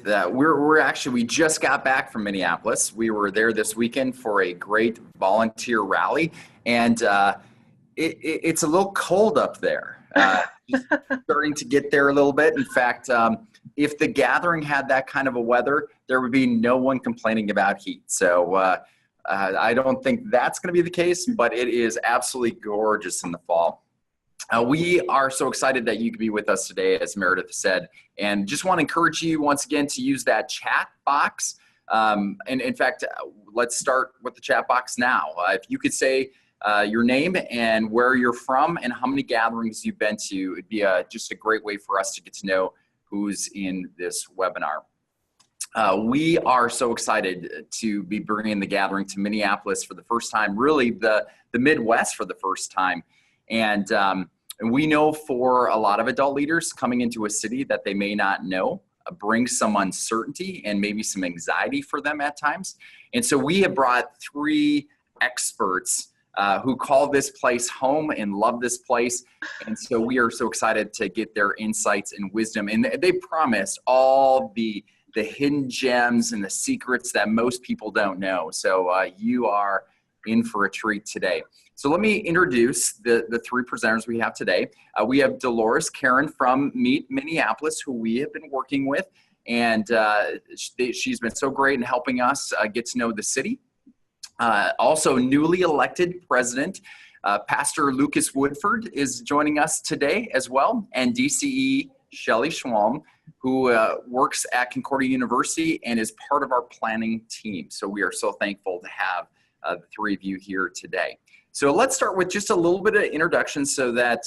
We just got back from Minneapolis. We were there this weekend for a great volunteer rally, and it's a little cold up there. Just starting to get there a little bit. In fact, if the gathering had that kind of a weather, there would be no one complaining about heat. So I don't think that's going to be the case, but it is absolutely gorgeous in the fall. We are so excited that you could be with us today, as Meredith said, and just want to encourage you once again to use that chat box. And in fact, let's start with the chat box now. If you could say your name and where you're from and how many gatherings you've been to, it'd be just a great way for us to get to know who's in this webinar. We are so excited to be bringing the gathering to Minneapolis for the first time, really the Midwest for the first time. And we know for a lot of adult leaders coming into a city that they may not know brings some uncertainty and maybe some anxiety for them at times. And so we have brought three experts who call this place home and love this place. And so we are so excited to get their insights and wisdom. And they promised all the hidden gems and the secrets that most people don't know. So you are in for a treat today. So let me introduce the three presenters we have today. We have Dolores, Karan from Meet Minneapolis, who we have been working with. And she's been so great in helping us get to know the city. Also, newly elected president, Pastor Lucas Woodford is joining us today as well. And DCE Shelley Schwalm, who works at Concordia University and is part of our planning team. So we are so thankful to have the three of you here today. So let's start with just a little bit of introduction so that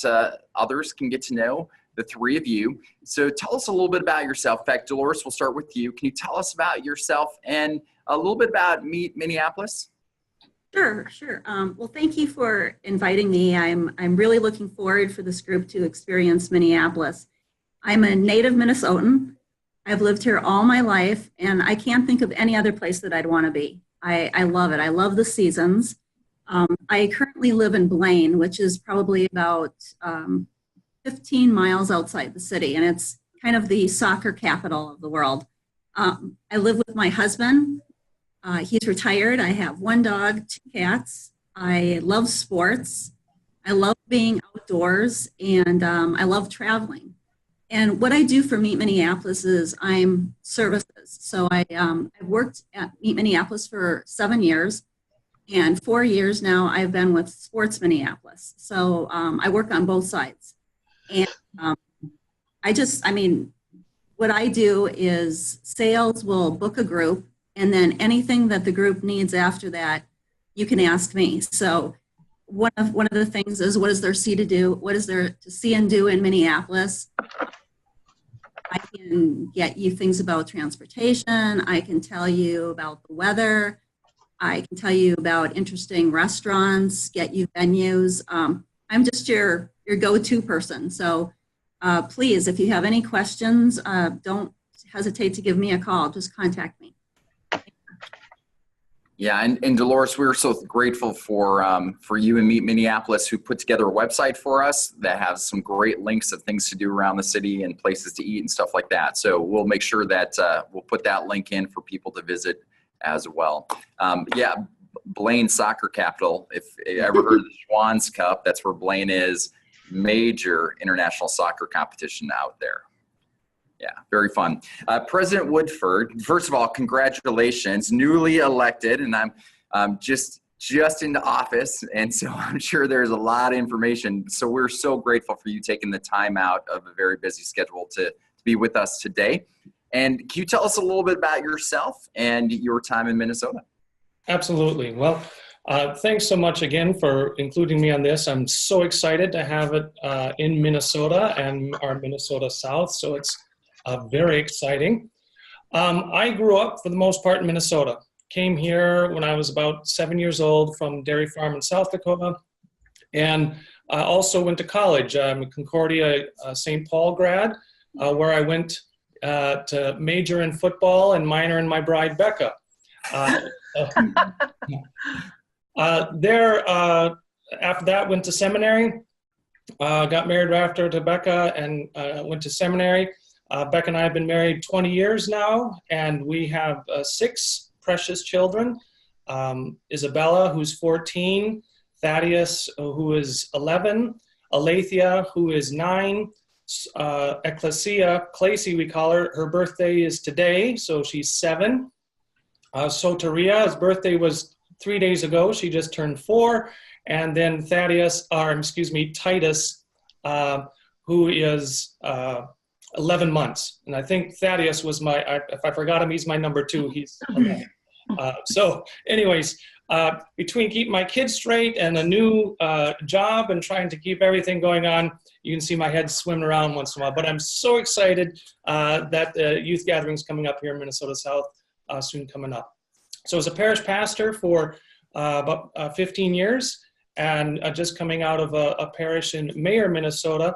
others can get to know the three of you. So tell us a little bit about yourself. In fact, Dolores, we'll start with you. Can you tell us about yourself and a little bit about Meet Minneapolis? Sure. Well, thank you for inviting me. I'm really looking forward for this group to experience Minneapolis. I'm a native Minnesotan. I've lived here all my life, and I can't think of any other place that I'd want to be. I love it. I love the seasons. I currently live in Blaine, which is probably about 15 miles outside the city, and it's kind of the soccer capital of the world. I live with my husband. He's retired. I have one dog, two cats. I love sports. I love being outdoors, and I love traveling. And what I do for Meet Minneapolis is I'm services. So I've worked at Meet Minneapolis for 7 years, and 4 years now I've been with Sports Minneapolis. So I work on both sides. And what I do is sales will book a group, and then anything that the group needs after that, you can ask me. So one of the things is, what is there to do? What is there to see and do in Minneapolis? I can get you things about transportation. I can tell you about the weather. I can tell you about interesting restaurants, get you venues. I'm just your go-to person. So please, if you have any questions, don't hesitate to give me a call. Just contact me. Yeah, and Dolores, we're so grateful for you and Meet Minneapolis, who put together a website for us that has some great links of things to do around the city and places to eat and stuff like that. So we'll make sure that we'll put that link in for people to visit as well. Yeah, Blaine soccer capital. If you ever heard of the Schwann's Cup, that's where Blaine is. Major international soccer competition out there. Yeah, very fun. President Woodford, first of all, congratulations, newly elected, and I'm just into office, and so I'm sure there's a lot of information. So we're so grateful for you taking the time out of a very busy schedule to be with us today. And can you tell us a little bit about yourself and your time in Minnesota? Absolutely. Well, thanks so much again for including me on this. I'm so excited to have it in Minnesota and our Minnesota South, so it's very exciting. I grew up, for the most part, in Minnesota. Came here when I was about 7 years old from Dairy Farm in South Dakota, and I also went to college. I'm a Concordia St. Paul grad, where I went to major in football and minor in my bride, Becca. After that, went to seminary, got married after to Becca, and went to seminary. Beck and I have been married 20 years now, and we have 6 precious children. Isabella, who's 14, Thaddeus, who is 11, Alethea, who is 9, Ecclesia, Clacy we call her, her birthday is today, so she's 7. Soteria, his birthday was 3 days ago, she just turned 4. And then Titus, who is 11 months. And I think Thaddeus was if I forgot him, he's my number 2. He's 11. So anyways, between keeping my kids straight and a new job and trying to keep everything going on, you can see my head swimming around once in a while. But I'm so excited that the youth gathering is coming up here in Minnesota South soon coming up. So as a parish pastor for about 15 years, and just coming out of a parish in Mayer, Minnesota,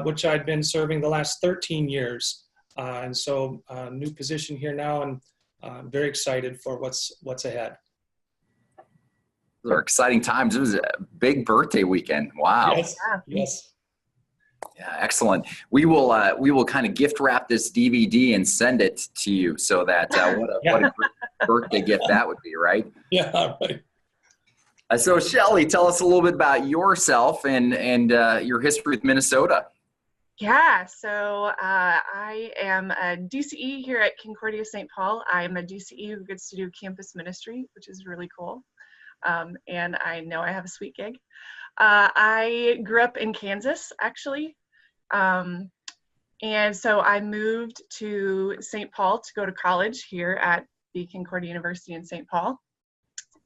which I'd been serving the last 13 years. And so new position here now, and I'm very excited for what's ahead. Those are exciting times. It was a big birthday weekend. Wow. Yes. Yes. Yeah, excellent. We will kind of gift wrap this DVD and send it to you, so that what a great birthday gift that would be, right? Yeah, right. So Shelley, tell us a little bit about yourself and your history with Minnesota. Yeah, so I am a DCE here at Concordia St. Paul. I am a DCE who gets to do campus ministry, which is really cool. And I know I have a sweet gig. I grew up in Kansas, actually. And so I moved to St. Paul to go to college here at the Concordia University in St. Paul.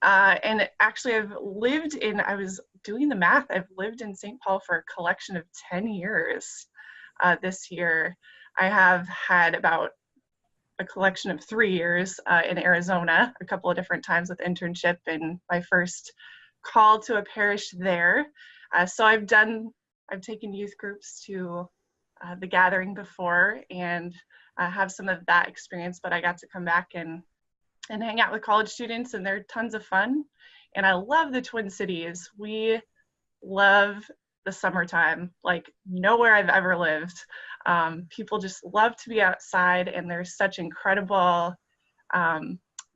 And actually I was doing the math, I've lived in St. Paul for a collection of 10 years this year. I have had about a collection of 3 years in Arizona, a couple of different times with internship and my first call to a parish there. So I've taken youth groups to the gathering before and have some of that experience, but I got to come back and hang out with college students, and they're tons of fun. And I love the Twin Cities. We love the summertime, like nowhere I've ever lived. People just love to be outside, and there's such incredible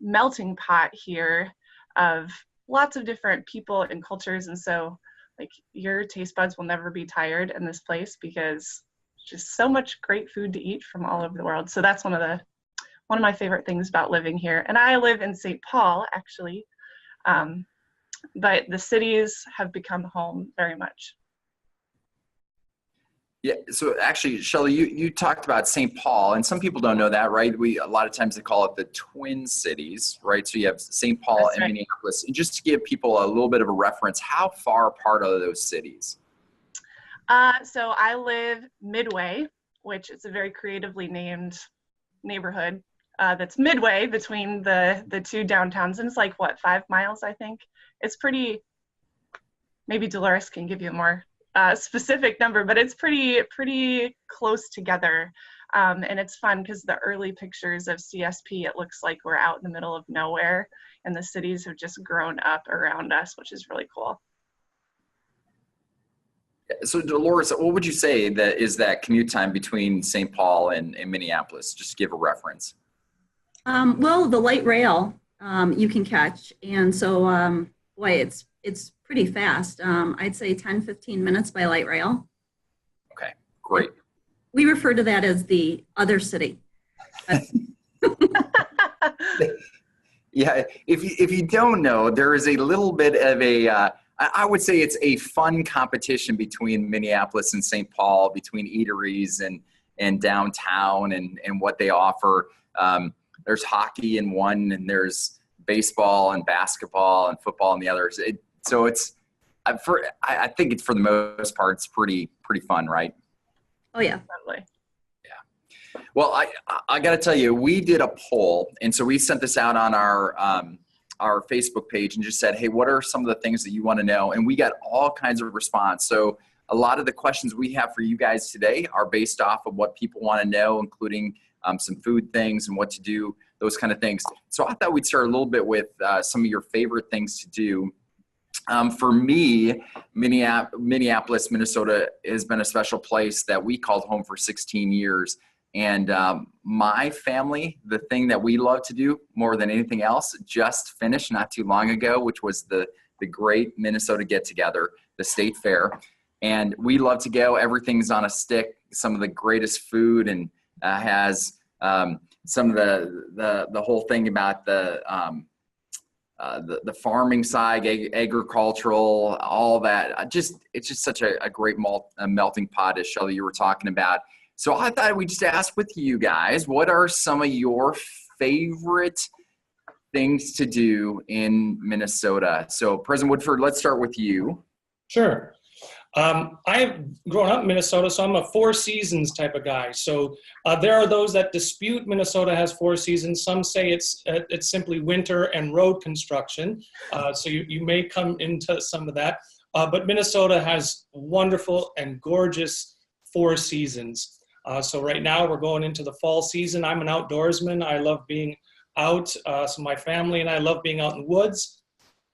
melting pot here of lots of different people and cultures. And so like your taste buds will never be tired in this place because just so much great food to eat from all over the world. So that's one of my favorite things about living here. And I live in St. Paul, actually, but the cities have become home very much. Yeah, so actually, Shelley, you talked about St. Paul, and some people don't know that, right? A lot of times they call it the Twin Cities, right? So you have St. Paul That's and right. Minneapolis. And just to give people a little bit of a reference, how far apart are those cities? So I live midway, which is a very creatively named neighborhood that's midway between the two downtowns. And it's like, 5 miles, I think. It's pretty, maybe Dolores can give you a more specific number, but it's pretty close together. And it's fun because the early pictures of CSP, it looks like we're out in the middle of nowhere and the cities have just grown up around us, which is really cool. So Dolores, what would you say that is that commute time between St. Paul and Minneapolis? Just to give a reference. Well, the light rail you can catch. And so, it's pretty fast. I'd say 10, 15 minutes by light rail. Okay, great. We refer to that as the other city. Yeah, if you don't know, there is a little bit of I would say it's a fun competition between Minneapolis and St. Paul, between eateries and downtown and what they offer. There's hockey in one, and there's baseball and basketball and football in the others. So I think it's, for the most part, it's pretty fun, right? Oh yeah. Totally. Yeah. Well, I got to tell you, we did a poll, and so we sent this out on our Facebook page and just said, hey, what are some of the things that you want to know? And we got all kinds of response. So a lot of the questions we have for you guys today are based off of what people want to know, including some food things and what to do, those kind of things. So I thought we'd start a little bit with some of your favorite things to do. For me, Minneapolis, Minnesota has been a special place that we called home for 16 years. And my family, the thing that we love to do more than anything else, just finished not too long ago, which was the great Minnesota Get Together, the state fair. And we love to go. Everything's on a stick, some of the greatest food, and has some of the whole thing about the farming side, agricultural, all that. It's just such a great melting pot, as Shelley, you were talking about. So I thought we'd just ask with you guys, what are some of your favorite things to do in Minnesota? So President Woodford, let's start with you. Sure. I've grown up in Minnesota, so I'm a four seasons type of guy. So there are those that dispute Minnesota has four seasons. Some say it's simply winter and road construction. So you may come into some of that. But Minnesota has wonderful and gorgeous four seasons. So right now we're going into the fall season. I'm an outdoorsman. I love being out. So my family and I love being out in the woods.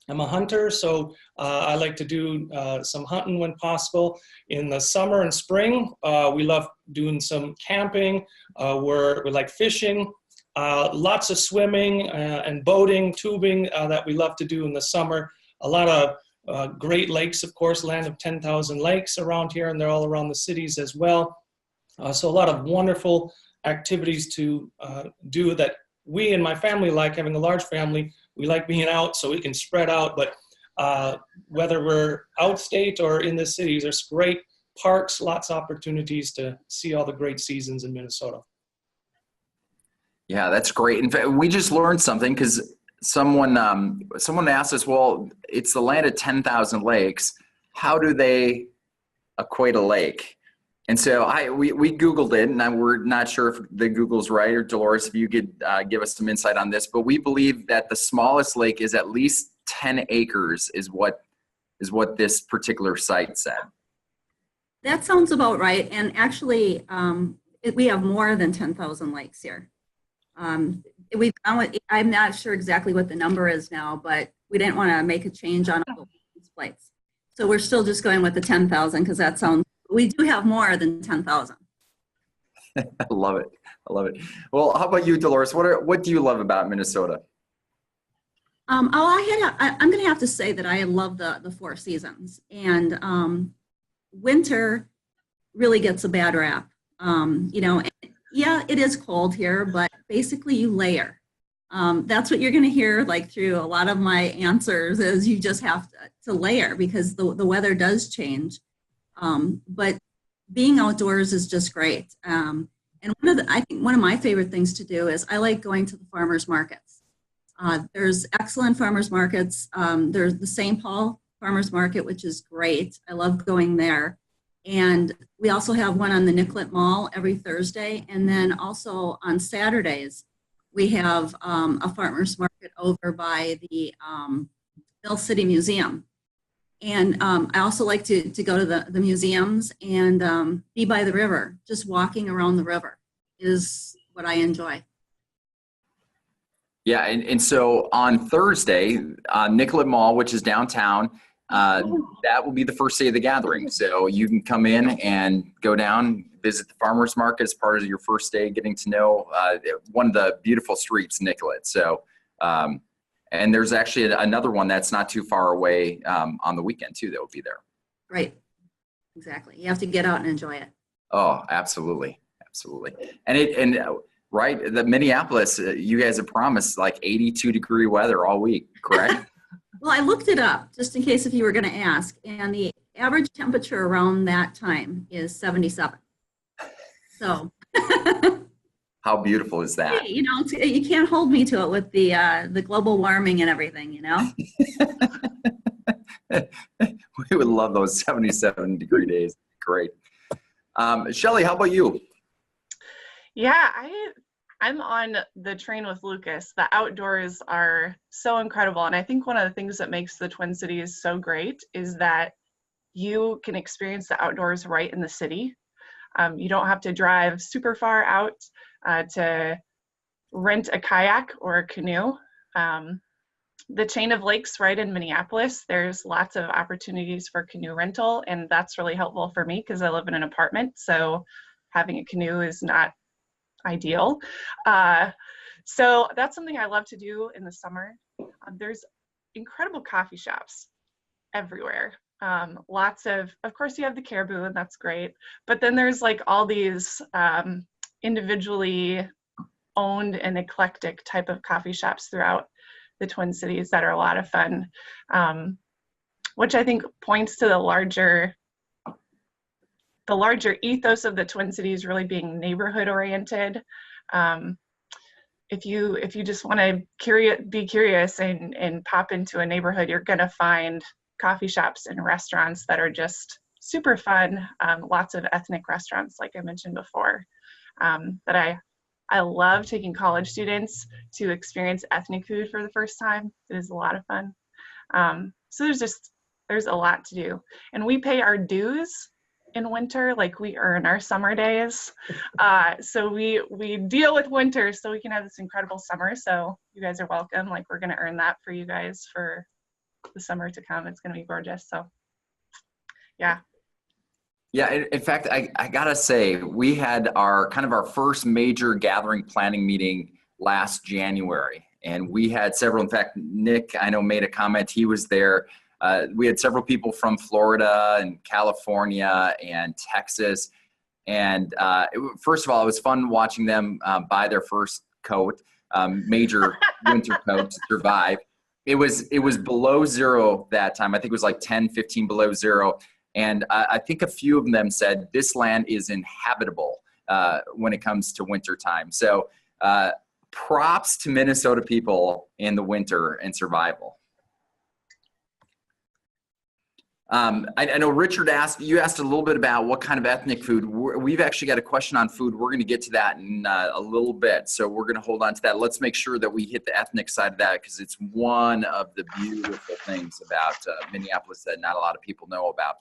I'm a hunter, so I like to do some hunting when possible. In the summer and spring, we love doing some camping. We like fishing, lots of swimming and boating, tubing that we love to do in the summer. A lot of great lakes, of course, land of 10,000 lakes around here, and they're all around the cities as well. So a lot of wonderful activities to do that we and my family like. Having a large family, we like being out so we can spread out, but whether we're outstate or in the cities, there's great parks, lots of opportunities to see all the great seasons in Minnesota. Yeah, that's great. In fact, we just learned something because someone asked us, well, it's the land of 10,000 lakes. How do they equate a lake? And so we Googled it, and we're not sure if the Google's right, or Dolores, if you could give us some insight on this, but we believe that the smallest lake is at least 10 acres is what this particular site said. That sounds about right. And actually, we have more than 10,000 lakes here. I'm not sure exactly what the number is now, but we didn't want to make a change on all these plates. So we're still just going with the 10,000 because that sounds, we do have more than 10,000. I love it. I love it. Well, how about you, Dolores? What do you love about Minnesota? I'm going to have to say that I love the four seasons, and winter really gets a bad rap. Yeah, it is cold here, but basically you layer. That's what you're going to hear like through a lot of my answers is you just have to layer because the weather does change. But being outdoors is just great. And I think one of my favorite things to do is I like going to the farmers markets. There's excellent farmers markets. There's the St. Paul Farmers Market, which is great. I love going there. And we also have one on the Nicollet Mall every Thursday. And then also on Saturdays, we have a farmers market over by the Mill City Museum. And I also like to go to the museums and be by the river. Just walking around the river is what I enjoy. Yeah, and so on Thursday, Nicollet Mall, which is downtown, that will be the first day of the gathering. So you can come in and go down, visit the farmers market as part of your first day, getting to know one of the beautiful streets, Nicollet. So, and there's actually another one that's not too far away on the weekend too that will be there. Right, exactly. You have to get out and enjoy it. Oh, absolutely, absolutely. And right, the Minneapolis, you guys have promised like 82-degree weather all week, correct? Well, I looked it up just in case if you were going to ask, and the average temperature around that time is 77. So, how beautiful is that? Hey, you can't hold me to it with the global warming and everything, We would love those 77-degree days. Great. Shelley, how about you? Yeah, I'm on the train with Lucas. The outdoors are so incredible. And I think one of the things that makes the Twin Cities so great is that you can experience the outdoors right in the city. You don't have to drive super far out to rent a kayak or a canoe. The chain of lakes right in Minneapolis, there's lots of opportunities for canoe rental. And that's really helpful for me because I live in an apartment. So having a canoe is not ideal. So that's something I love to do in the summer. There's incredible coffee shops everywhere. Lots of course you have the Caribou, and that's great. But then there's like all these individually owned and eclectic type of coffee shops throughout the Twin Cities that are a lot of fun, which I think points to the larger ethos of the Twin Cities really being neighborhood oriented. If you just want to be curious and pop into a neighborhood, you're going to find coffee shops and restaurants that are just super fun. Lots of ethnic restaurants, like I mentioned before, that I love taking college students to experience ethnic food for the first time. It is a lot of fun. So there's a lot to do. And we pay our dues in winter, like we earn our summer days. So we deal with winter so we can have this incredible summer. So you guys are welcome. Like we're gonna earn that for you guys for the summer to come. It's gonna be gorgeous. So yeah. Yeah, in fact, I gotta say, we had our first major gathering planning meeting last January, and we had several. In fact, Nick, I know, made a comment. He was there. We had several people from Florida and California and Texas, and first of all, it was fun watching them buy their first coat, major winter coat to survive. It was below zero that time. I think it was like 10, 15 below zero. And I think a few of them said this land is inhabitable when it comes to winter time. So props to Minnesota people in the winter and survival. I know Richard you asked a little bit about what kind of ethnic food. We've actually got a question on food. We're going to get to that in a little bit. So we're going to hold on to that. Let's make sure that we hit the ethnic side of that, because it's one of the beautiful things about Minneapolis that not a lot of people know about.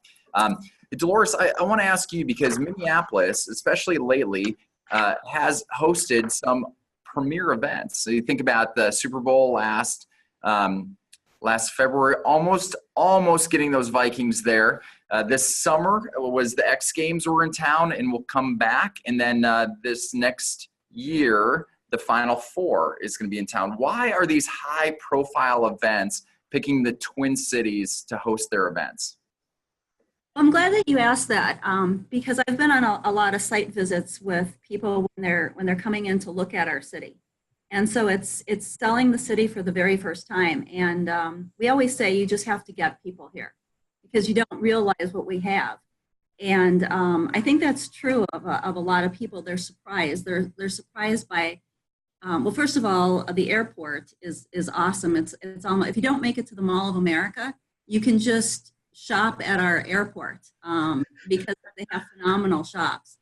Dolores, I want to ask you, because Minneapolis, especially lately, has hosted some premier events. So you think about the Super Bowl last February, almost getting those Vikings there. This summer was the X Games were in town and will come back. And then this next year, the Final Four is going to be in town. Why are these high profile events picking the Twin Cities to host their events? I'm glad that you asked that, because I've been on a lot of site visits with people when they're coming in to look at our city. And so it's selling the city for the very first time. And we always say you just have to get people here, because you don't realize what we have. And I think that's true of a lot of people. They're surprised. They're surprised by, well, first of all, the airport is awesome. It's almost, if you don't make it to the Mall of America, you can just shop at our airport because they have phenomenal shops.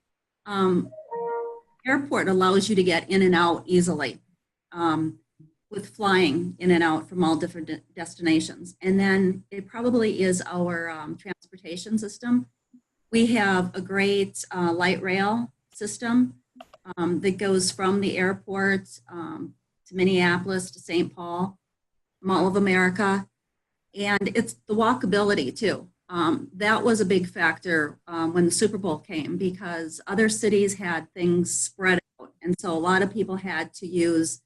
Airport allows you to get in and out easily with flying in and out from all different destinations. And then it probably is our transportation system. We have a great light rail system that goes from the airport to Minneapolis, to St. Paul, Mall of America. And it's the walkability too. That was a big factor when the Super Bowl came, because other cities had things spread out. And so a lot of people had to use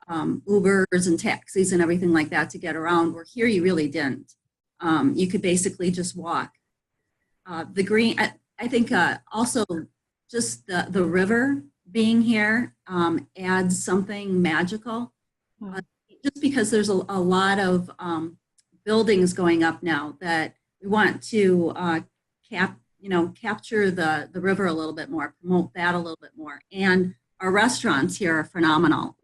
Ubers and taxis and everything like that to get around, where here you really didn't. You could basically just walk. The green, I think also just the river being here adds something magical. Just because there's a lot of buildings going up now that we want to capture the river a little bit more, promote that a little bit more. And our restaurants here are phenomenal.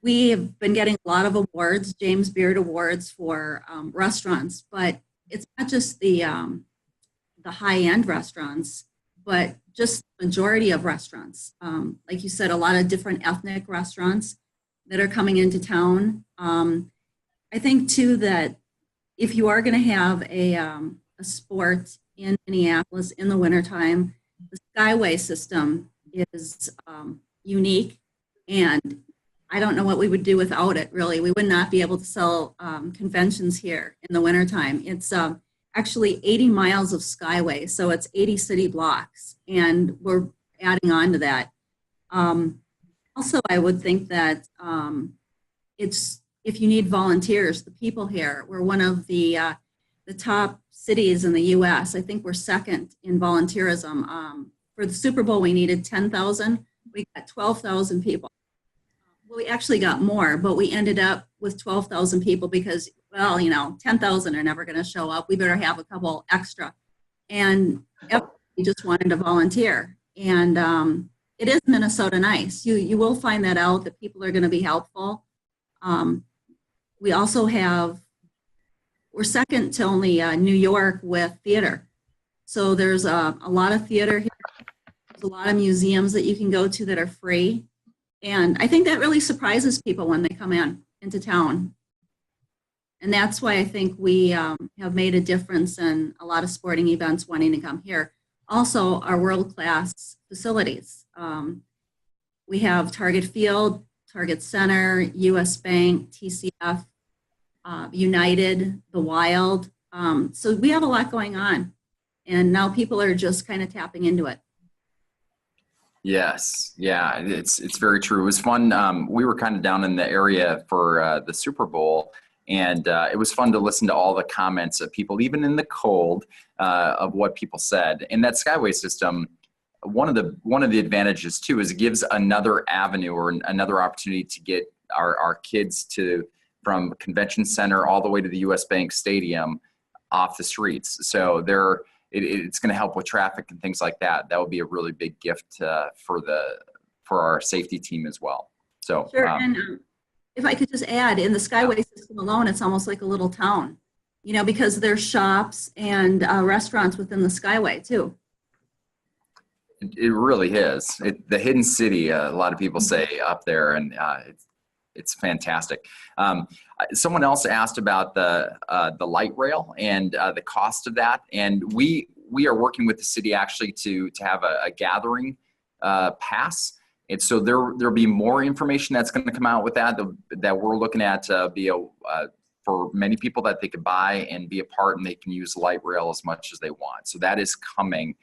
We have been getting a lot of awards, James Beard Awards for restaurants, but it's not just the high-end restaurants, but just the majority of restaurants. Like you said, a lot of different ethnic restaurants that are coming into town. I think too that if you are going to have a sport in Minneapolis in the wintertime, the Skyway system is unique, and I don't know what we would do without it, really. We would not be able to sell conventions here in the wintertime. It's actually 80 miles of Skyway, so it's 80 city blocks, and we're adding on to that. Also, I would think that it's if you need volunteers, the people here, we're one of the top cities in the U.S. I think we're second in volunteerism. For the Super Bowl, we needed 10,000. We got 12,000 people. Well, we actually got more, but we ended up with 12,000 people because, well, 10,000 are never going to show up. We better have a couple extra. And everybody just wanted to volunteer. And it is Minnesota nice. You will find that out, that people are going to be helpful. We also we're second to only New York with theater. So there's a lot of theater here. There's a lot of museums that you can go to that are free. And I think that really surprises people when they come into town. And that's why I think we have made a difference in a lot of sporting events wanting to come here. Also, our world-class facilities. We have Target Field, Target Center, US Bank, TCF, United, the Wild. So we have a lot going on. And now people are just kind of tapping into it. Yes, yeah, it's very true. It was fun. We were kind of down in the area for the Super Bowl, and it was fun to listen to all the comments of people, even in the cold, of what people said. And that Skyway system, one of the advantages too is it gives another avenue or another opportunity to get our kids from Convention Center all the way to the US Bank Stadium off the streets. So it's going to help with traffic and things like that. That would be a really big gift for our safety team as well. So sure. And if I could just add, in the Skyway system alone, it's almost like a little town, because there's shops and restaurants within the Skyway too. It really is. The hidden city, a lot of people say up there, and it's fantastic. Someone else asked about the light rail and the cost of that, and we are working with the city actually to have a gathering pass, and so there'll be more information that's going to come out with that we're looking at for many people that they could buy and be a part, and they can use light rail as much as they want. So that is coming.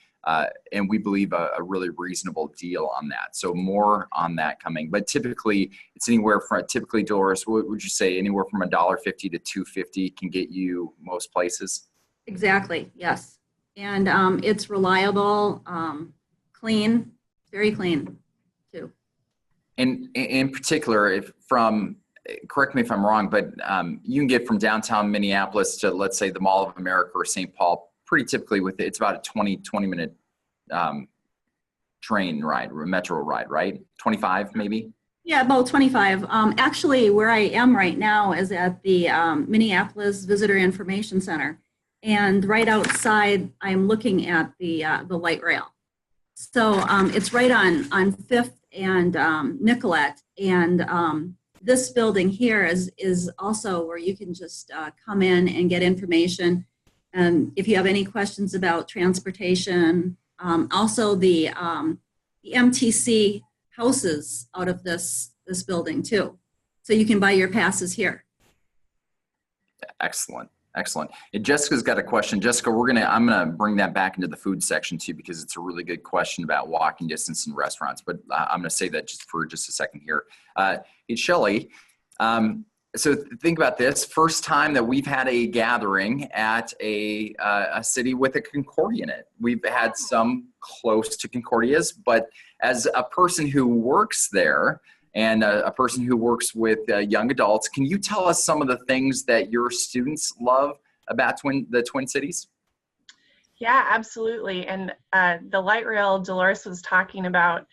And we believe a really reasonable deal on that. So more on that coming. But typically, it's anywhere from, Dolores, what would you say, anywhere from $1.50 to $2.50 can get you most places? Exactly, yes. And it's reliable, clean, very clean too. And in particular, correct me if I'm wrong, but you can get from downtown Minneapolis to, let's say, the Mall of America or St. Paul pretty typically it's about a 20 minute train ride or metro ride, right? 25 maybe? Yeah, about 25. Actually, where I am right now is at the Minneapolis Visitor Information Center. And right outside, I'm looking at the light rail. So it's right on 5th and Nicollet. And this building here is also where you can just come in and get information. And if you have any questions about transportation, also the MTC houses out of this building too. So you can buy your passes here. Excellent. And Jessica's got a question. Jessica, I'm gonna bring that back into the food section too, because it's a really good question about walking distance in restaurants, but I'm gonna say that for just a second here. It's Shelley. So think about this, first time that we've had a gathering at a city with a Concordia in it. We've had some close to Concordias, but as a person who works there and a person who works with young adults, can you tell us some of the things that your students love about the Twin Cities? Yeah, absolutely. And the light rail Dolores was talking about,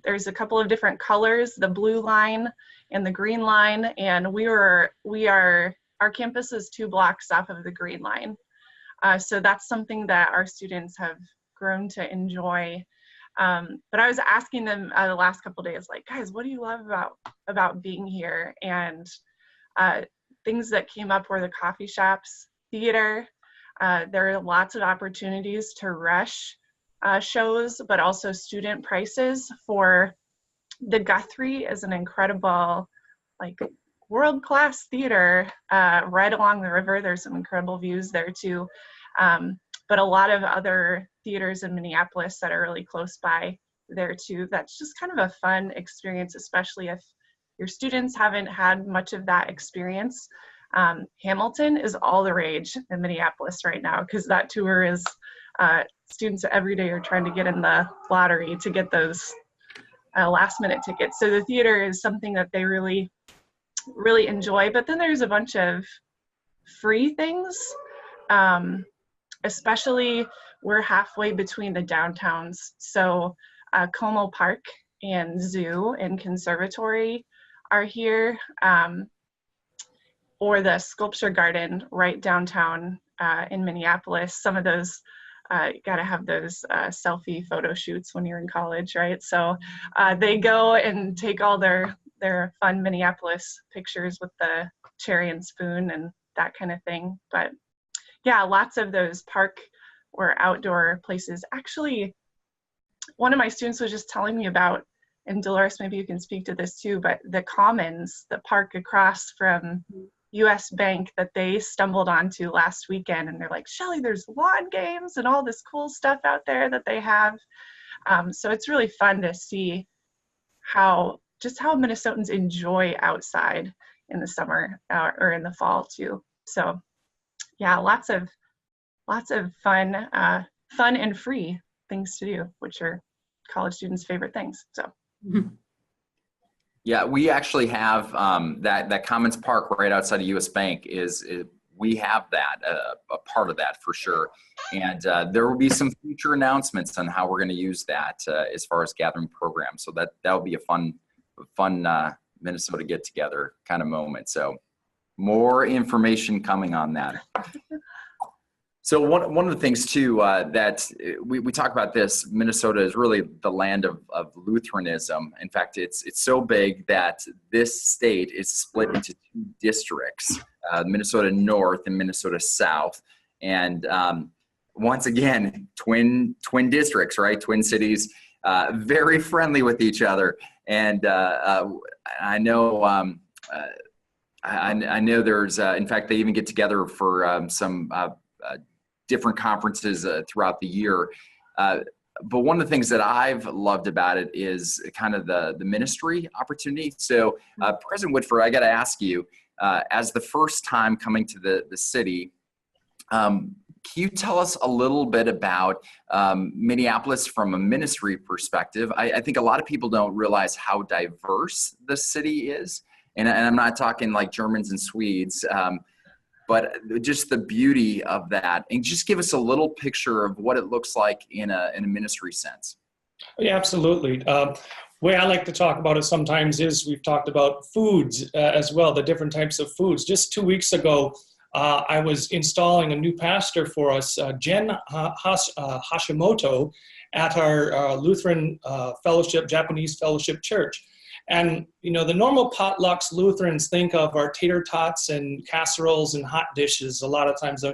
there's a couple of different colors, the blue line and the green line, and our campus is 2 blocks off of the green line. So that's something that our students have grown to enjoy. But I was asking them the last couple of days, like, guys, what do you love about being here? And things that came up were the coffee shops, theater. There are lots of opportunities to rush shows, but also student prices for the Guthrie is an incredible, world-class theater right along the river. There's some incredible views there too. But a lot of other theaters in Minneapolis that are really close by there too. That's just kind of a fun experience, especially if your students haven't had much of that experience. Hamilton is all the rage in Minneapolis right now, because that tour is, students every day are trying to get in the lottery to get those last minute tickets. So the theater is something that they really, really enjoy. But then there's a bunch of free things, especially we're halfway between the downtowns. So Como Park and Zoo and Conservatory are here, or the Sculpture Garden right downtown in Minneapolis. Some of those, you gotta have those selfie photo shoots when you're in college, right? So they go and take all their fun Minneapolis pictures with the cherry and spoon and that kind of thing. But yeah, lots of those park or outdoor places. Actually, one of my students was just telling me about, and Dolores, maybe you can speak to this too, but the Commons, the park across from US Bank that they stumbled onto last weekend, and they're like, Shelley, there's lawn games and all this cool stuff out there that they have. So it's really fun to see how Minnesotans enjoy outside in the summer or in the fall too. So yeah, lots of fun and free things to do, which are college students' favorite things. So. Yeah, we actually have that Commons Park right outside of US Bank we have that, a part of that for sure. And there will be some future announcements on how we're going to use that as far as gathering programs. So that will be a fun Minnesota get together kind of moment. So more information coming on that. So one of the things too that we talk about this, Minnesota is really the land of Lutheranism. In fact, it's so big that this state is split into two districts, Minnesota North and Minnesota South. And once again, twin districts, right? Twin cities, very friendly with each other. And I know I know there's, in fact, they even get together for some different conferences throughout the year. But one of the things that I've loved about it is kind of the ministry opportunity. So President Woodford, I got to ask you, as the first time coming to the city, can you tell us a little bit about Minneapolis from a ministry perspective? I think a lot of people don't realize how diverse the city is. And I'm not talking like Germans and Swedes, but just the beauty of that. And just give us a little picture of what it looks like in a ministry sense. Yeah, absolutely. Way I like to talk about it sometimes is we've talked about foods as well, the different types of foods. Just 2 weeks ago, I was installing a new pastor for us, Jen Hashimoto, at our Lutheran Fellowship, Japanese Fellowship Church. And, you know, the normal potlucks Lutherans think of are tater tots and casseroles and hot dishes a lot of times.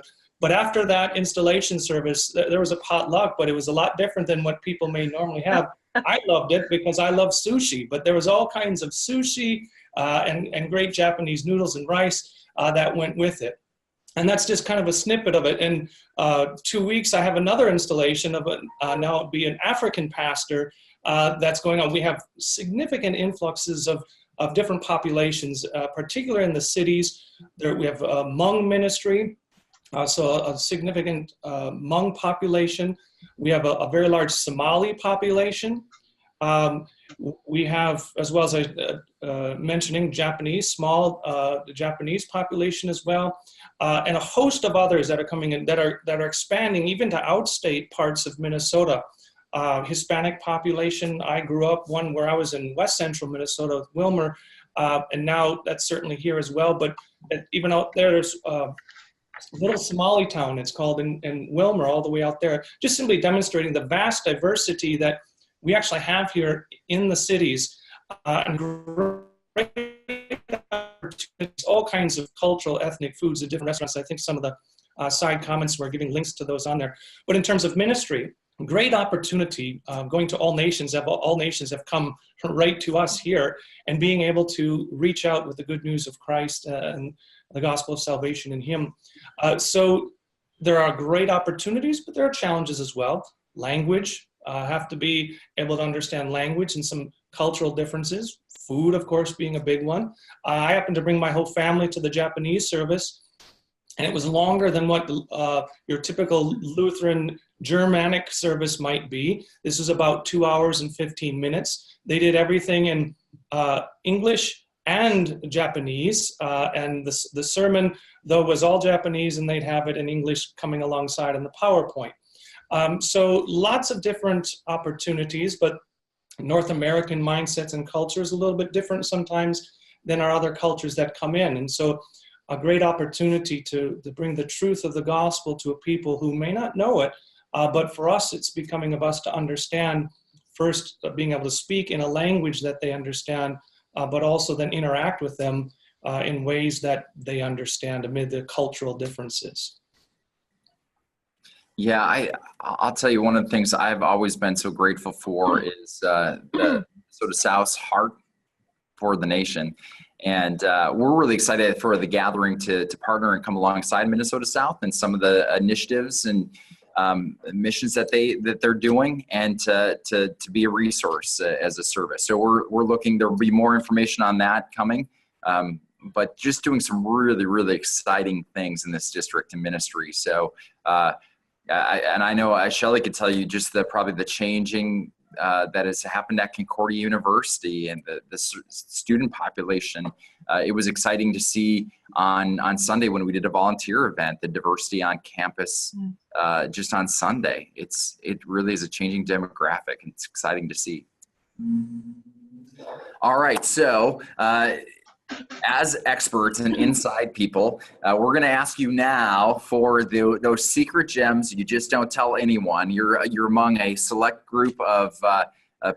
But after that installation service, there was a potluck, but it was a lot different than what people may normally have. I loved it because I love sushi, but there was all kinds of sushi and great Japanese noodles and rice that went with it. And that's just kind of a snippet of it. In 2 weeks, I have another installation of now it'll be an African pastor that's going on. We have significant influxes of different populations, particularly in the cities. We have a Hmong ministry, so a significant Hmong population. We have a very large Somali population. We have, as well as mentioning Japanese, the Japanese population as well, and a host of others that are coming in that are expanding even to outstate parts of Minnesota. Hispanic population. I grew up one where I was in West Central Minnesota with Wilmer, and now that's certainly here as well. But even out there, there's a little Somali town, it's called, in Wilmer, all the way out there, just simply demonstrating the vast diversity that we actually have here in the cities, and all kinds of cultural, ethnic foods at different restaurants. I think some of the side comments were giving links to those on there. But in terms of ministry, great opportunity going to all nations. All nations have come right to us here, and being able to reach out with the good news of Christ and the gospel of salvation in Him. So there are great opportunities, but there are challenges as well. Language, have to be able to understand language and some cultural differences. Food, of course, being a big one. I happened to bring my whole family to the Japanese service, and it was longer than what your typical Lutheran Germanic service might be. This was about 2 hours and 15 minutes. They did everything in English and Japanese, and the sermon, though, was all Japanese, and they'd have it in English coming alongside in the PowerPoint. So lots of different opportunities, but North American mindsets and cultures a little bit different sometimes than our other cultures that come in. And so a great opportunity to bring the truth of the gospel to a people who may not know it, but for us, it's becoming of us to understand, first being able to speak in a language that they understand, but also then interact with them in ways that they understand amid the cultural differences. Yeah, I'll tell you, one of the things I've always been so grateful for is the sort of South's heart for the nation. And we're really excited for the gathering to partner and come alongside Minnesota South and some of the initiatives and missions that they're doing, and to be a resource as a service. So we're looking, there'll be more information on that coming, but just doing some really, really exciting things in this district and ministry. So and I know Shelley could tell you just probably the changing that has happened at Concordia University and the student population. It was exciting to see on Sunday when we did a volunteer event, the diversity on campus just on Sunday. It really is a changing demographic, and it's exciting to see. All right, so as experts and inside people, we're going to ask you now for those secret gems you just don't tell anyone. You're among a select group of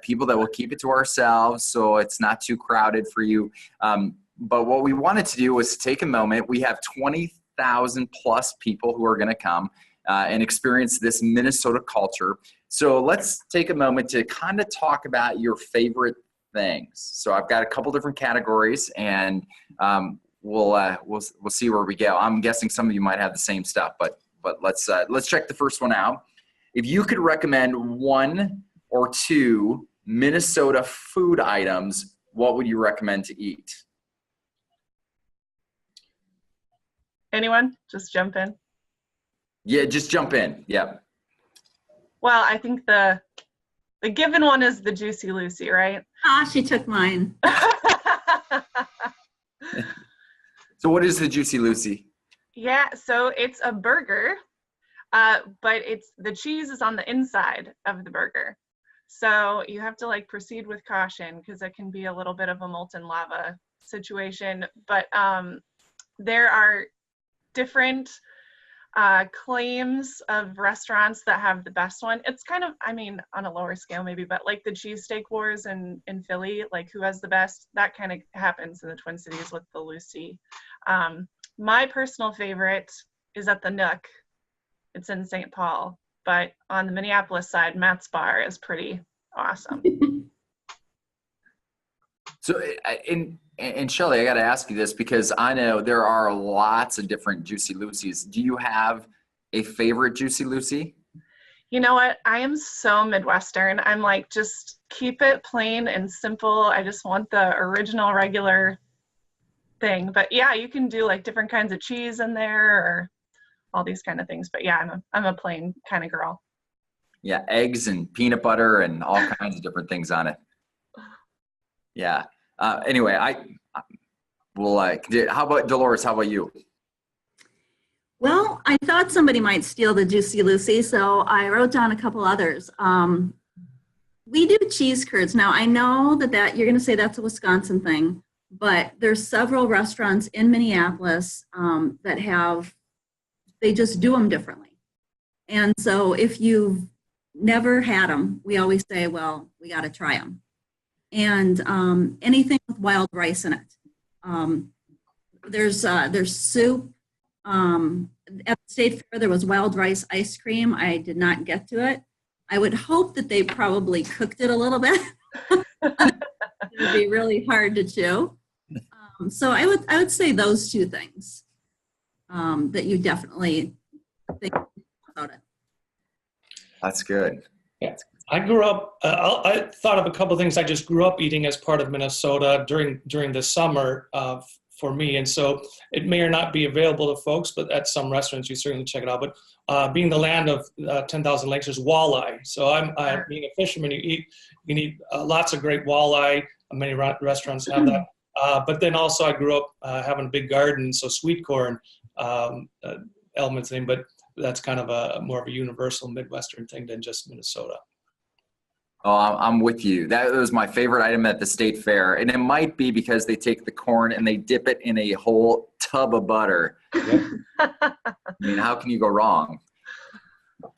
people that will keep it to ourselves, so it's not too crowded for you. But what we wanted to do was to take a moment. We have 20,000 plus people who are going to come and experience this Minnesota culture. So let's take a moment to kind of talk about your favorite things. So I've got a couple different categories, and we'll see where we go. I'm guessing some of you might have the same stuff, but let's check the first one out. If you could recommend 1 or 2 Minnesota food items, what would you recommend to eat? Anyone? Just jump in. Yeah, just jump in. Yeah. Well, I think the given one is the Juicy Lucy, right? She took mine. So what is the Juicy Lucy? Yeah, so it's a burger, but the cheese is on the inside of the burger. So you have to proceed with caution, because it can be a little bit of a molten lava situation. But there are different claims of restaurants that have the best one. It's kind of, on a lower scale maybe, but like the cheesesteak wars in Philly, who has the best, that kind of happens in the Twin Cities with the Lucy. My personal favorite is at the Nook. It's in St. Paul, but on the Minneapolis side, Matt's Bar is pretty awesome. So, and Shelley, I got to ask you this, because I know there are lots of different Juicy Lucy's. Do you have a favorite Juicy Lucy? You know what? I am so Midwestern. I'm just keep it plain and simple. I just want the original, regular thing. But yeah, you can do different kinds of cheese in there or all these kind of things. But yeah, I'm a plain kind of girl. Yeah, eggs and peanut butter and all kinds of different things on it. Yeah. Anyway, how about Dolores? How about you? Well, I thought somebody might steal the Juicy Lucy, so I wrote down a couple others. We do cheese curds. Now, I know that you're going to say that's a Wisconsin thing, but there's several restaurants in Minneapolis that they just do them differently. And so if you've never had them, we always say, well, we got to try them. And anything with wild rice in it. There's soup. At the State Fair, there was wild rice ice cream. I did not get to it. I would hope that they probably cooked it a little bit. It would be really hard to chew. So I would say those 2 things that you definitely think about it. That's good. Yeah. I grew up, I thought of a couple of things I just grew up eating as part of Minnesota during the summer for me. And so it may or not be available to folks, but at some restaurants, you certainly check it out. But being the land of 10,000 lakes, there's walleye. So being a fisherman, you need lots of great walleye. Many restaurants have that. But then also I grew up having a big garden, so sweet corn elements in, but that's kind of more of a universal Midwestern thing than just Minnesota. Oh, I'm with you. That was my favorite item at the state fair. And it might be because they take the corn and they dip it in a whole tub of butter. Yep. I mean, how can you go wrong?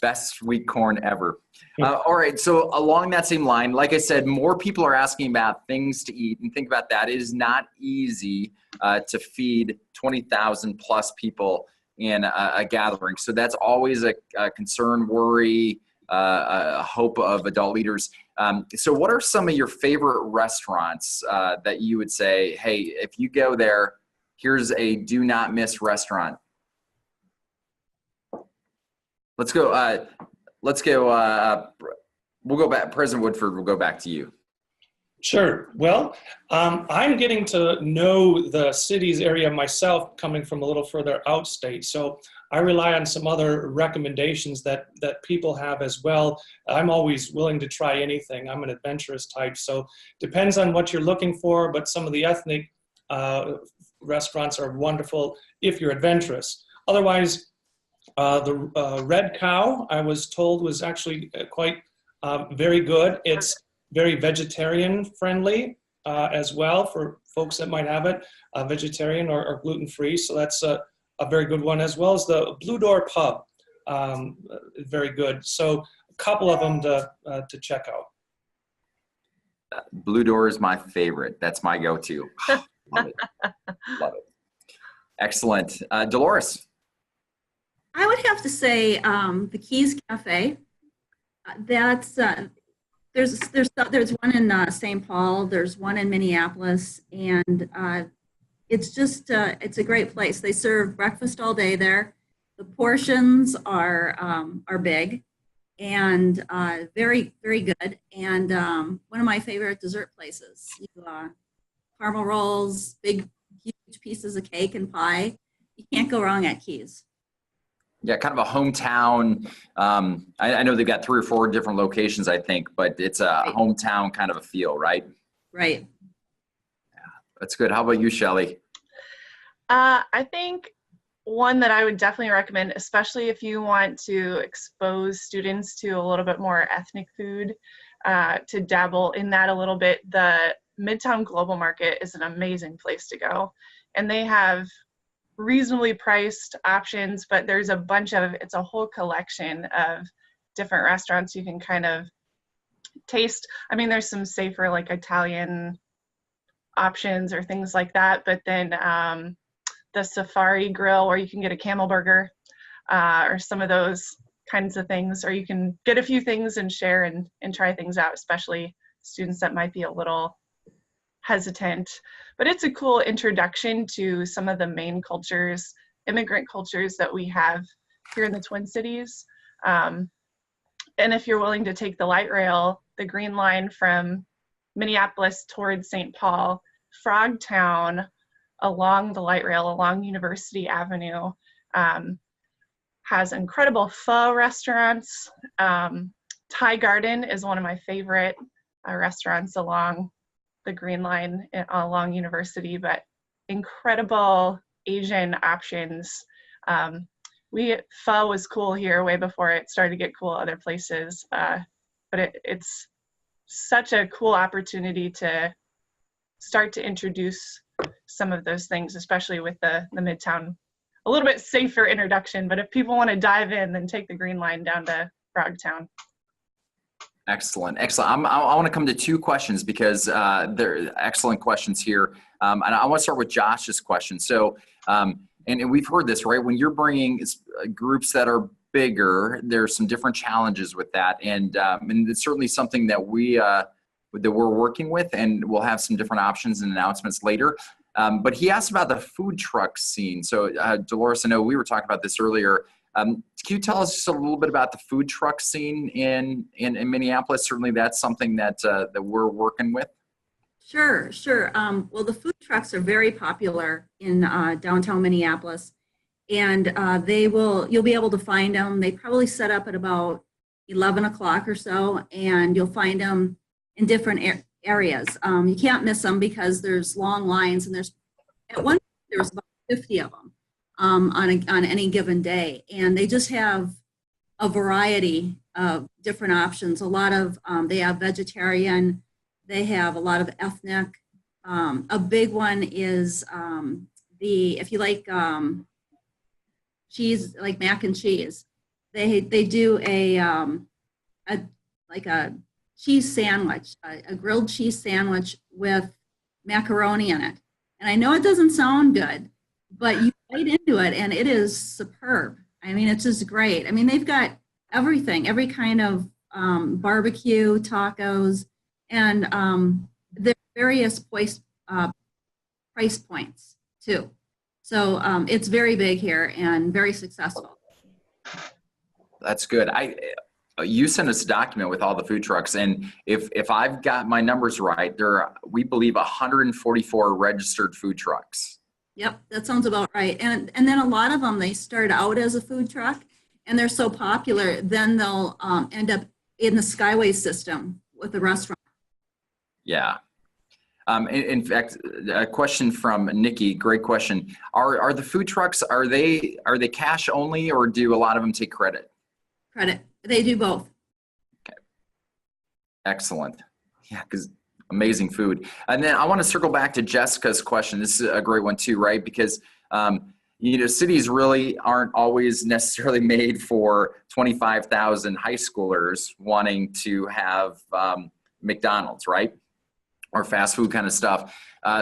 Best sweet corn ever. All right, so along that same line, like I said, more people are asking about things to eat. And think about that. It is not easy to feed 20,000 plus people in a gathering. So that's always a concern, worry, a hope of adult leaders. So what are some of your favorite restaurants that you would say, hey, if you go there, here's a do not miss restaurant? Let's go, we'll go back, President Woodford, we'll go back to you. Sure. Well, I'm getting to know the city's area myself, coming from a little further outstate. So I rely on some other recommendations that people have as well. I'm always willing to try anything. I'm an adventurous type. So depends on what you're looking for, but some of the ethnic restaurants are wonderful if you're adventurous. Otherwise, the Red Cow, I was told, was actually quite very good. It's very vegetarian friendly as well for folks that might have it, vegetarian or gluten-free. So that's a very good one, as well as the Blue Door Pub, very good. So a couple of them to check out. Blue Door is my favorite. That's my go-to. Love it. Love it. Excellent. Dolores. I would have to say the Keys Cafe. That's there's one in St. Paul. There's one in Minneapolis, and it's just it's a great place. They serve breakfast all day there. The portions are big and very good. And one of my favorite dessert places. Caramel rolls, big huge pieces of cake and pie. You can't go wrong at Keys. Yeah, kind of a hometown. I know they've got 3 or 4 different locations, I think, but it's a hometown kind of a feel, right? Right. Yeah, that's good. How about you, Shelley? I think one that I would definitely recommend, especially if you want to expose students to a little bit more ethnic food, to dabble in that a little bit, the Midtown Global Market is an amazing place to go. And they have reasonably priced options, but there's a bunch of, it's a whole collection of different restaurants you can kind of taste. I mean, there's some safer like Italian options or things like that, but then the Safari Grill where you can get a camel burger or some of those kinds of things, or you can get a few things and share and try things out, especially students that might be a little hesitant. But it's a cool introduction to some of the main cultures, immigrant cultures that we have here in the Twin Cities. And if you're willing to take the light rail, the Green Line from Minneapolis towards St. Paul, Frogtown along the light rail, along University Avenue, has incredible pho restaurants. Thai Garden is one of my favorite restaurants along the Green Line along University, but incredible Asian options. Pho was cool here way before it started to get cool other places, but it's such a cool opportunity to start to introduce some of those things, especially with the Midtown, a little bit safer introduction. But if people want to dive in, then take the Green Line down to Frogtown. Excellent. Excellent. I want to come to 2 questions because they're excellent questions here. And I want to start with Josh's question. So, and we've heard this, right? When you're bringing groups that are bigger, there's some different challenges with that. And it's certainly something that we're working with, and we'll have some different options and announcements later. But he asked about the food truck scene. So Dolores, I know we were talking about this earlier. Can you tell us just a little bit about the food truck scene in Minneapolis? Certainly that's something that we're working with. Sure, sure. Well, the food trucks are very popular in downtown Minneapolis, and you'll be able to find them. They probably set up at about 11 o'clock or so, and you'll find them in different areas. You can't miss them because there's long lines, and at one point there was about 50 of them on any given day, and they just have a variety of different options. A lot of they have vegetarian. They have a lot of ethnic. A big one is if you like cheese, like mac and cheese, they do a cheese sandwich, a grilled cheese sandwich with macaroni in it. And I know it doesn't sound good, but you bite into it and it is superb. I mean, it's just great. I mean, they've got everything, every kind of barbecue, tacos, and there are various price points too. So it's very big here and very successful. That's good. You sent us a document with all the food trucks, and if I've got my numbers right, there are, we believe, 144 registered food trucks. Yep, that sounds about right. And then a lot of them, they start out as a food truck, and they're so popular, then they'll end up in the Skyway system with the restaurant. Yeah. In fact, a question from Nikki, great question. Are the food trucks, are they cash only, or do a lot of them take credit? Credit. They do both. Okay. Excellent. Yeah, because amazing food. And then I want to circle back to Jessica's question. This is a great one too, right? Because cities really aren't always necessarily made for 25,000 high schoolers wanting to have McDonald's, right? Or fast food kind of stuff.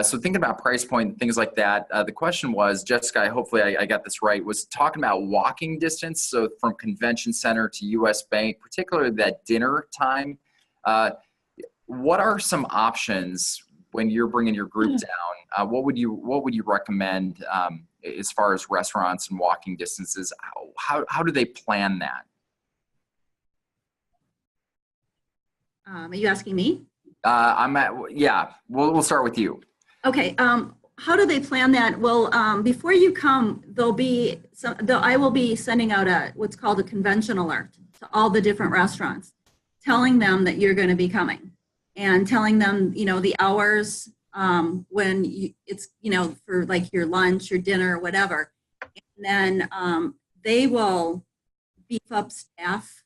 So thinking about price point, things like that, the question was, Jessica, hopefully I got this right, was talking about walking distance. So from Convention Center to US Bank, particularly that dinner time. What are some options when you're bringing your group down? What would you recommend as far as restaurants and walking distances? How do they plan that? Are you asking me? We'll start with you. Okay. How do they plan that? Well, before you come, I will be sending out what's called a convention alert to all the different restaurants, telling them that you're going to be coming and telling them, the hours when it's, for like your lunch, your dinner, whatever. And then they will beef up staff,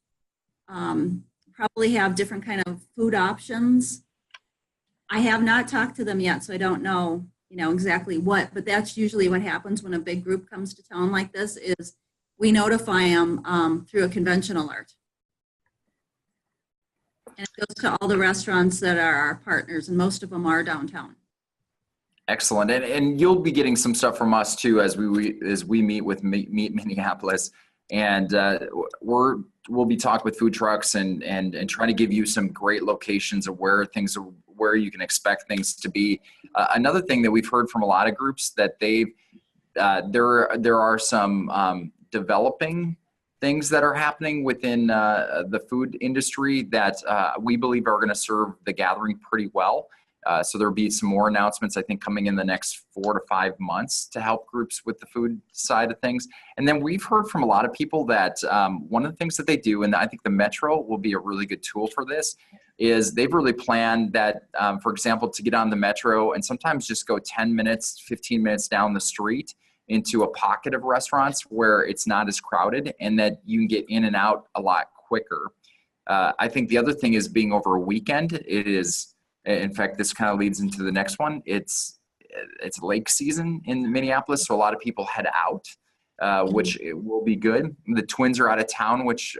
probably have different kind of food options. I have not talked to them yet, so I don't know, exactly what, but that's usually what happens when a big group comes to town like this is we notify them through a convention alert. And it goes to all the restaurants that are our partners, and most of them are downtown. Excellent. And you'll be getting some stuff from us too as we meet with Meet Minneapolis. And we'll be talking with food trucks and trying to give you some great locations of where you can expect things to be. Another thing that we've heard from a lot of groups that there are some developing things that are happening within the food industry that we believe are going to serve the gathering pretty well. So there'll be some more announcements, I think, coming in the next 4 to 5 months to help groups with the food side of things. And then we've heard from a lot of people that one of the things that they do, and I think the Metro will be a really good tool for this, is they've really planned that, for example, to get on the Metro and sometimes just go 10 minutes, 15 minutes down the street into a pocket of restaurants where it's not as crowded and that you can get in and out a lot quicker. I think the other thing is being over a weekend. It is, in fact, this kind of leads into the next one. It's lake season in Minneapolis, so a lot of people head out, which will be good. The Twins are out of town, which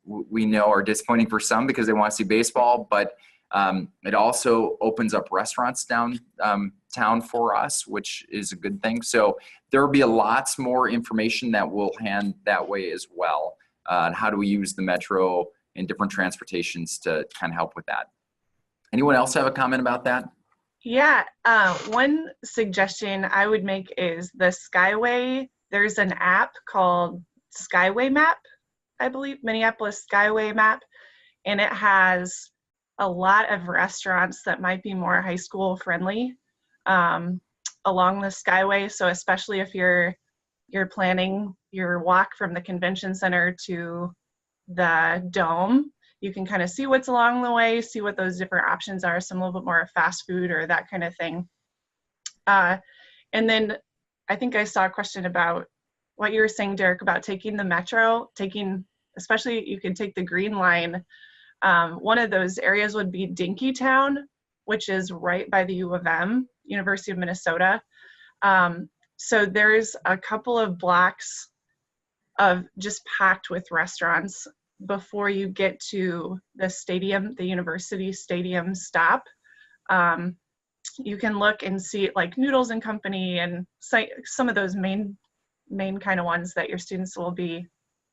we know are disappointing for some because they want to see baseball, but it also opens up restaurants downtown for us, which is a good thing. So there will be lots more information that we'll hand that way as well. And how do we use the Metro and different transportations to kind of help with that? Anyone else have a comment about that? Yeah, one suggestion I would make is the Skyway. There's an app called Skyway map, I believe, Minneapolis Skyway map, and it has a lot of restaurants that might be more high school friendly along the Skyway. So especially if you're planning your walk from the convention center to the Dome, you can kind of see what's along the way, see what those different options are, some a little bit more fast food or that kind of thing. And then I think I saw a question about what you were saying, Derek, about taking the metro, especially you can take the Green Line. One of those areas would be Dinkytown, which is right by the U of M, University of Minnesota. So there's a couple of blocks of just packed with restaurants before you get to the stadium, the university stadium stop. You can look and see like Noodles and Company and some of those main kind of ones that your students will be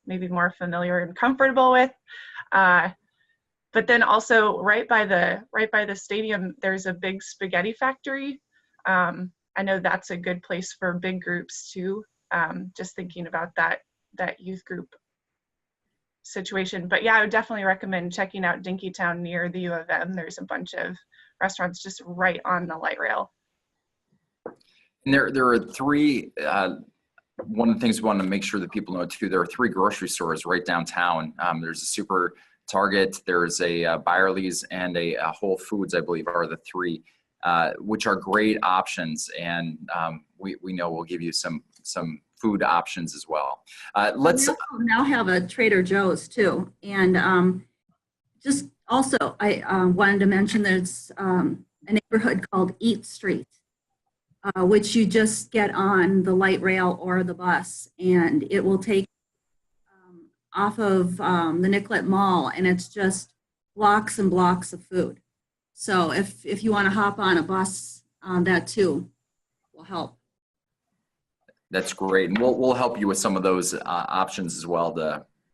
maybe more familiar and comfortable with. But then also right by the stadium, there's a big spaghetti factory. I know that's a good place for big groups too. Just thinking about that youth group situation. But yeah, I would definitely recommend checking out Dinkytown near the U of M. There's a bunch of restaurants just right on the light rail. And there are three, one of the things we want to make sure that people know too, there are 3 grocery stores right downtown. There's a Super Target, there's a Byerly's, and a Whole Foods, I believe, are the 3, which are great options. And we know we'll give you some food options as well. Let's now have a Trader Joe's too. And just also, I wanted to mention there's a neighborhood called Eat Street, which you just get on the light rail or the bus, and it will take off of the Nicollet Mall, and it's just blocks and blocks of food. So if you want to hop on a bus, that too will help. That's great, and we'll help you with some of those options as well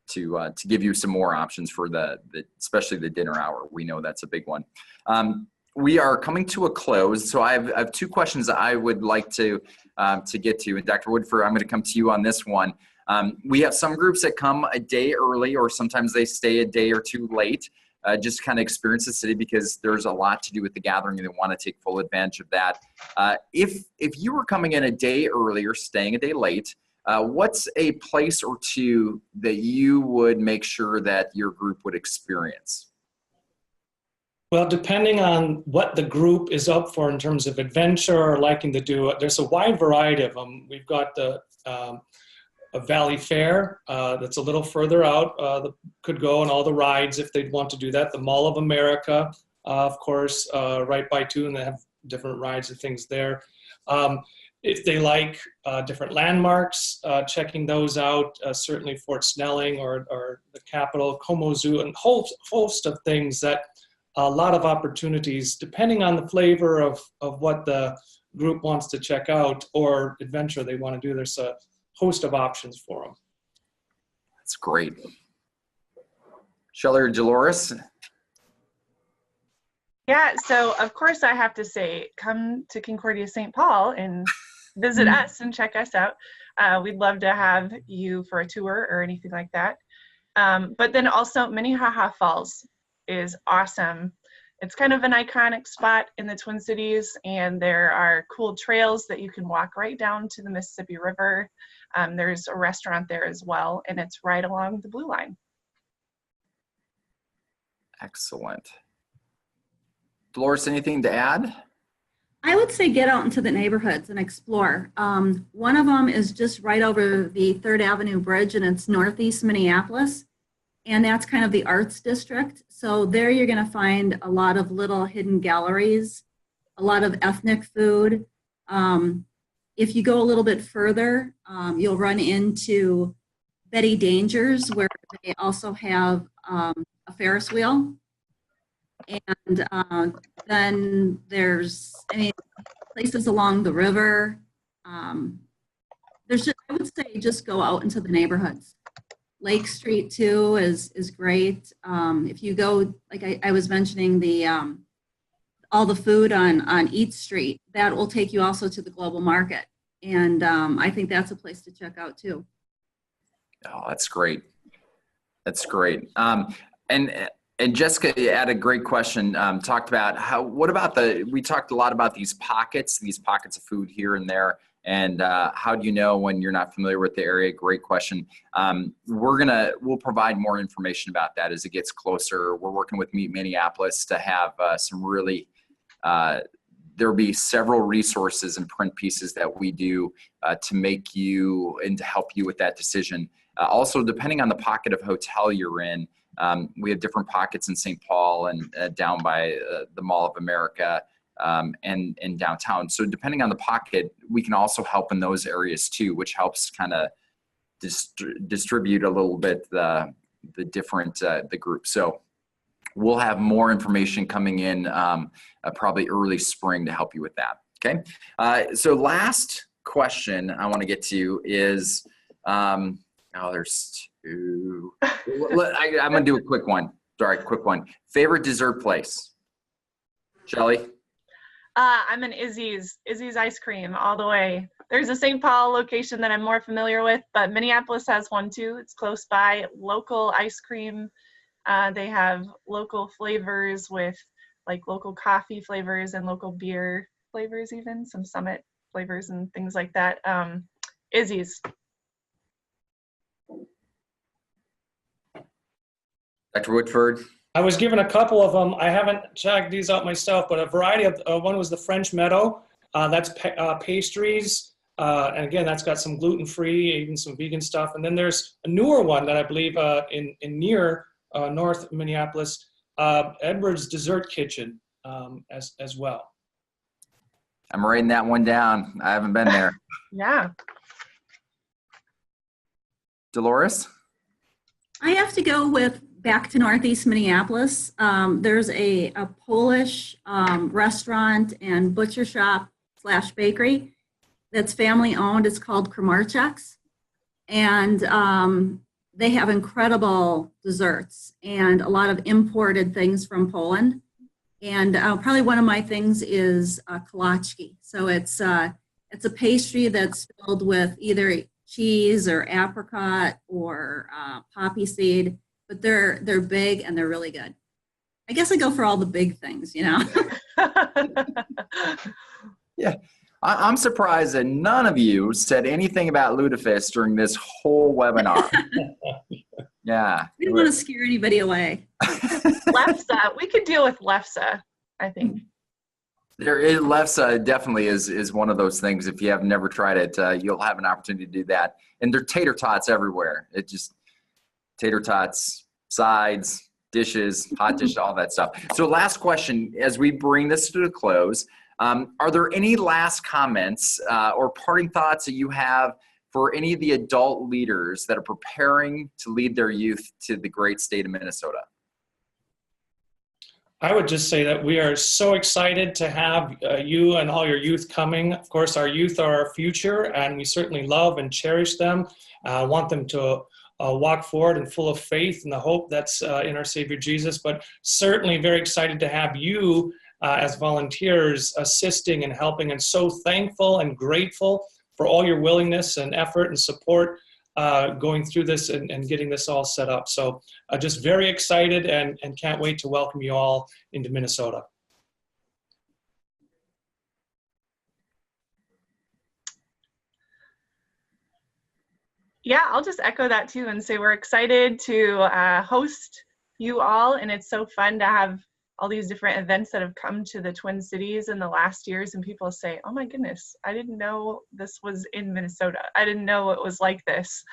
to give you some more options for the especially the dinner hour. We know that's a big one. We are coming to a close, so I have 2 questions that I would like to get to. And Dr. Woodford, I'm going to come to you on this one. We have some groups that come a day early, or sometimes they stay a day or 2 late, just kind of experience the city because there's a lot to do with the gathering and they want to take full advantage of that. If you were coming in a day early or staying a day late, what's a place or 2 that you would make sure that your group would experience? Well, depending on what the group is up for in terms of adventure or liking to do, there's a wide variety of them. We've got the a Valley Fair that's a little further out that could go on all the rides if they'd want to do that. The Mall of America, of course, right by too, and they have different rides and things there. If they like different landmarks, checking those out, certainly Fort Snelling or the Capitol, Como Zoo, and a whole host of things that a lot of opportunities, depending on the flavor of what the group wants to check out or adventure they want to do. There's a host of options for them. That's great. Shelley or Dolores? Yeah, so of course I have to say, come to Concordia St. Paul and visit us and check us out. We'd love to have you for a tour or anything like that. But then also Minnehaha Falls is awesome. It's kind of an iconic spot in the Twin Cities, and there are cool trails that you can walk right down to the Mississippi River. There's a restaurant there as well, and it's right along the Blue Line. Excellent. Dolores, anything to add? I would say get out into the neighborhoods and explore. One of them is just right over the 3rd Avenue Bridge, and it's northeast Minneapolis. And that's kind of the arts district. So there you're going to find a lot of little hidden galleries, a lot of ethnic food. If you go a little bit further, you'll run into Betty Danger's, where they also have a Ferris wheel. And then there's places along the river. There's just, I would say just go out into the neighborhoods. Lake Street too is great. If you go, like I was mentioning, the all the food on Eat Street, that will take you also to the global market. And I think that's a place to check out too. Oh, that's great. That's great. And Jessica had a great question. Talked about what about we talked a lot about these pockets of food here and there. And how do you know when you're not familiar with the area? Great question. We'll provide more information about that as it gets closer. We're working with Meet Minneapolis to have some really, there'll be several resources and print pieces that we do to make you and to help you with that decision. Also, depending on the pocket of hotel you're in, we have different pockets in St. Paul and down by the Mall of America and downtown. So depending on the pocket, we can also help in those areas too, which helps kind of distribute a little bit the different the group. So we'll have more information coming in probably early spring to help you with that. Okay. So last question I want to get to is, there's two. I'm going to do a quick one. Sorry, quick one. Favorite dessert place? Shelley? I'm an Izzy's ice cream all the way. There's a St. Paul location that I'm more familiar with, but Minneapolis has one too. It's close by. Local ice cream. They have local flavors with like local coffee flavors and local beer flavors, even some Summit flavors and things like that. Izzy's. Dr. Woodford? I was given a couple of them. I haven't checked these out myself, but a variety of, one was the French Meadow. That's pastries. And again, that's got some gluten-free, even some vegan stuff. And then there's a newer one that I believe in near North Minneapolis, Edward's Dessert Kitchen as well. I'm writing that one down. I haven't been there. Yeah. Dolores? I have to go with back to Northeast Minneapolis. There's a Polish restaurant and butcher shop / bakery that's family owned. It's called Kramarczak's. And they have incredible desserts and a lot of imported things from Poland. And probably one of my things is kolaczki. So it's a pastry that's filled with either cheese or apricot or poppy seed, but they're big and they're really good. I guess I go for all the big things, you know. Yeah, I'm surprised that none of you said anything about Lutefisk during this whole webinar. Yeah. We don't want to scare anybody away. Lefse, we could deal with lefse, I think. Lefse definitely is one of those things. If you have never tried it, you'll have an opportunity to do that. And there are tater tots everywhere. It just tater tots, sides, dishes, hot dish, all that stuff. So last question, as we bring this to a close, are there any last comments or parting thoughts that you have for any of the adult leaders that are preparing to lead their youth to the great state of Minnesota? I would just say that we are so excited to have you and all your youth coming. Of course, our youth are our future, and we certainly love and cherish them. Want them to walk forward and full of faith and the hope that's in our Savior Jesus, but certainly very excited to have you as volunteers assisting and helping, and so thankful and grateful for all your willingness and effort and support going through this and getting this all set up. So just very excited and can't wait to welcome you all into Minnesota. Yeah, I'll just echo that too and say we're excited to host you all, and it's so fun to have all these different events that have come to the Twin Cities in the last years, and people say, oh my goodness, I didn't know this was in Minnesota. I didn't know it was like this.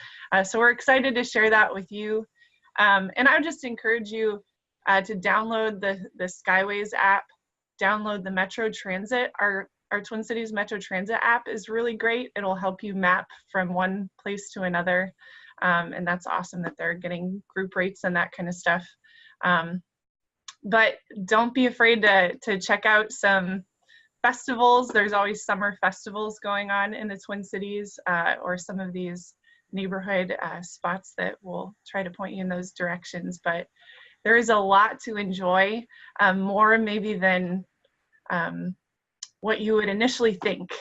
So we're excited to share that with you. And I would just encourage you to download the Skyways app, download the Metro Transit. Our Twin Cities Metro Transit app is really great. It'll help you map from one place to another. And that's awesome that they're getting group rates and that kind of stuff. But don't be afraid to check out some festivals. There's always summer festivals going on in the Twin Cities, or some of these neighborhood spots that will try to point you in those directions. But there is a lot to enjoy, more maybe than what you would initially think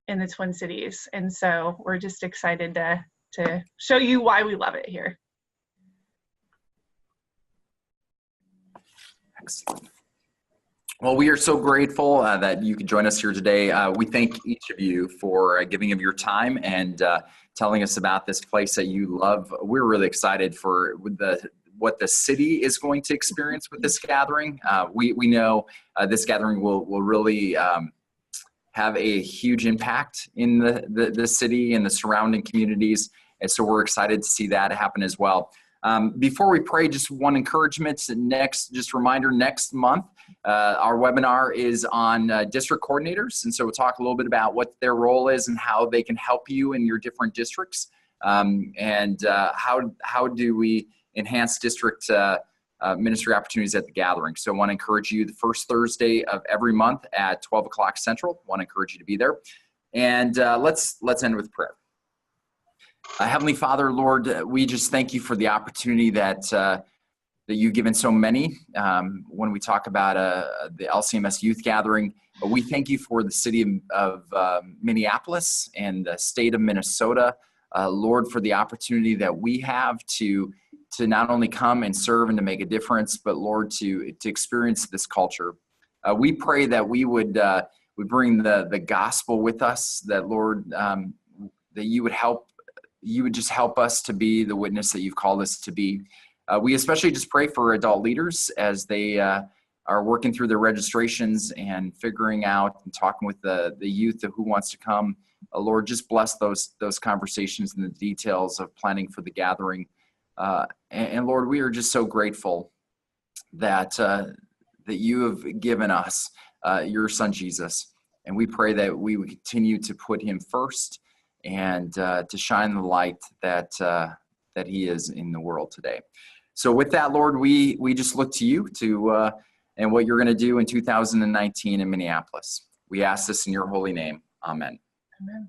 in the Twin Cities. And so we're just excited to to show you why we love it here. Excellent. Well, we are so grateful that you could join us here today. We thank each of you for giving of your time and telling us about this place that you love. We're really excited for what the city is going to experience with this gathering. We know this gathering will really have a huge impact in the city and the surrounding communities. And so we're excited to see that happen as well. Before we pray, just one encouragement. Just a reminder, next month, our webinar is on district coordinators. And so we'll talk a little bit about what their role is and how they can help you in your different districts. And how do we enhance district ministry opportunities at the gathering. So I want to encourage you the first Thursday of every month at 12 o'clock Central. I want to encourage you to be there. And let's end with prayer. Heavenly Father, Lord, we just thank you for the opportunity that you've given so many when we talk about the LCMS youth gathering. But we thank you for the city of Minneapolis and the state of Minnesota, Lord, for the opportunity that we have to not only come and serve and to make a difference, but Lord, to experience this culture. We pray that we would bring the gospel with us, that Lord, that you would just help us to be the witness that you've called us to be. We especially just pray for adult leaders as they are working through their registrations and figuring out and talking with the youth of who wants to come. Lord, just bless those conversations and the details of planning for the gathering. And Lord, we are just so grateful that you have given us your son, Jesus. And we pray that we would continue to put him first and to shine the light that he is in the world today. So with that, Lord, we just look to you and what you're going to do in 2019 in Minneapolis. We ask this in your holy name. Amen. Amen.